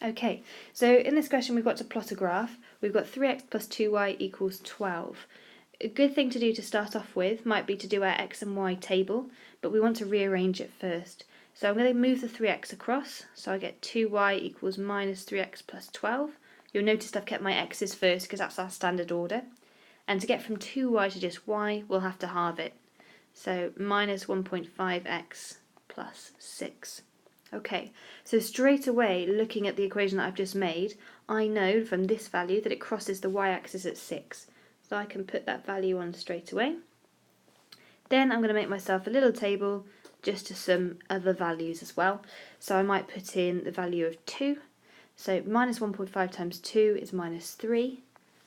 Okay, so in this question we've got to plot a graph. We've got 3x plus 2y equals 12. A good thing to do to start off with might be to do our x and y table, but we want to rearrange it first. So I'm going to move the 3x across, so I get 2y equals minus 3x plus 12. You'll notice I've kept my x's first because that's our standard order. And to get from 2y to just y, we'll have to halve it. So minus 1.5x plus 6. Okay, so straight away, looking at the equation that I've just made, I know from this value that it crosses the y-axis at 6. So I can put that value on straight away. Then I'm going to make myself a little table just to some other values as well. So I might put in the value of 2. So minus 1.5 times 2 is minus 3,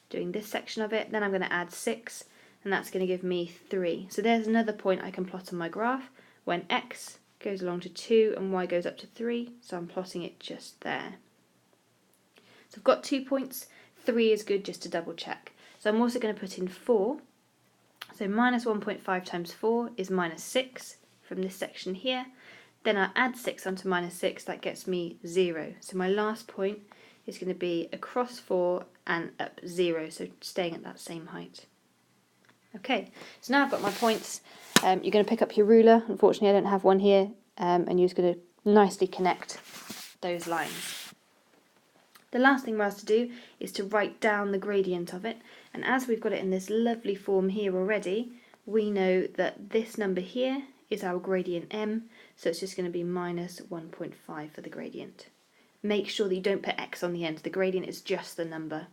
doing this section of it. Then I'm going to add 6, and that's going to give me 3. So there's another point I can plot on my graph when x goes along to 2 and y goes up to 3, so I'm plotting it just there. So I've got 2 points, 3 is good just to double check. So I'm also going to put in 4, so minus 1.5 times 4 is minus 6 from this section here. Then I add 6 onto minus 6, that gets me 0. So my last point is going to be across 4 and up 0, so staying at that same height. Okay, so now I've got my points. You're going to pick up your ruler. Unfortunately, I don't have one here, and you're just going to nicely connect those lines. The last thing we're asked to do is to write down the gradient of it, and as we've got it in this lovely form here already, we know that this number here is our gradient m, so it's just going to be minus 1.5 for the gradient. Make sure that you don't put x on the end. The gradient is just the number.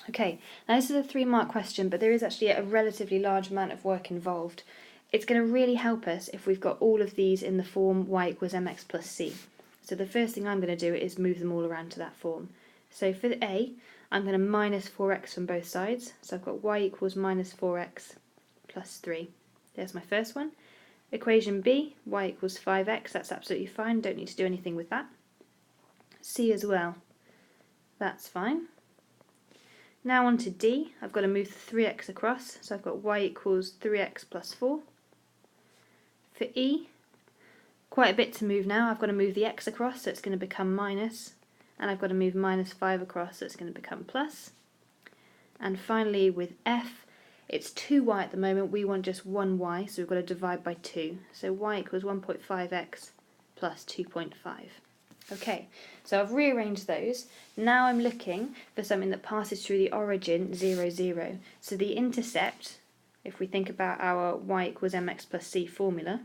Okay, now this is a 3-mark question, but there is actually a relatively large amount of work involved. It's going to really help us if we've got all of these in the form y equals mx plus c. So the first thing I'm going to do is move them all around to that form. So for the a, I'm going to minus 4x from both sides. So I've got y equals minus 4x plus 3. There's my first one. Equation b, y equals 5x, that's absolutely fine, don't need to do anything with that. C as well, that's fine. Now on to D, I've got to move the 3x across, so I've got y equals 3x plus 4. For E, quite a bit to move now. I've got to move the x across, so it's going to become minus, and I've got to move minus 5 across, so it's going to become plus. And finally with F, it's 2y at the moment, we want just 1y, so we've got to divide by 2. So y equals 1.5x plus 2.5. Okay, so I've rearranged those. Now I'm looking for something that passes through the origin 0, 0. So the intercept, if we think about our y equals mx plus c formula,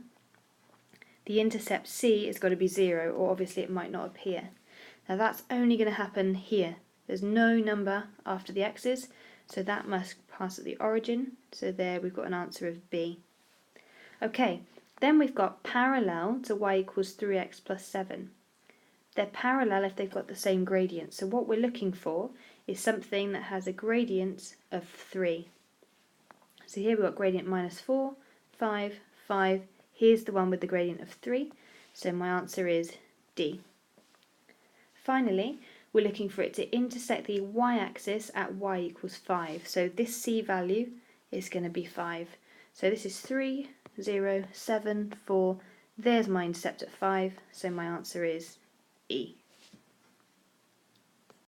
the intercept c has got to be 0, or obviously it might not appear. Now that's only going to happen here. There's no number after the x's, so that must pass at the origin. So there we've got an answer of B. Okay, then we've got parallel to y equals 3x plus 7. They're parallel if they've got the same gradient. So what we're looking for is something that has a gradient of 3. So here we've got gradient minus 4, 5, 5. Here's the one with the gradient of 3. So my answer is D. Finally, we're looking for it to intersect the y-axis at y equals 5. So this c value is going to be 5. So this is 3, 0, 7, 4. There's my intercept at 5. So my answer is E.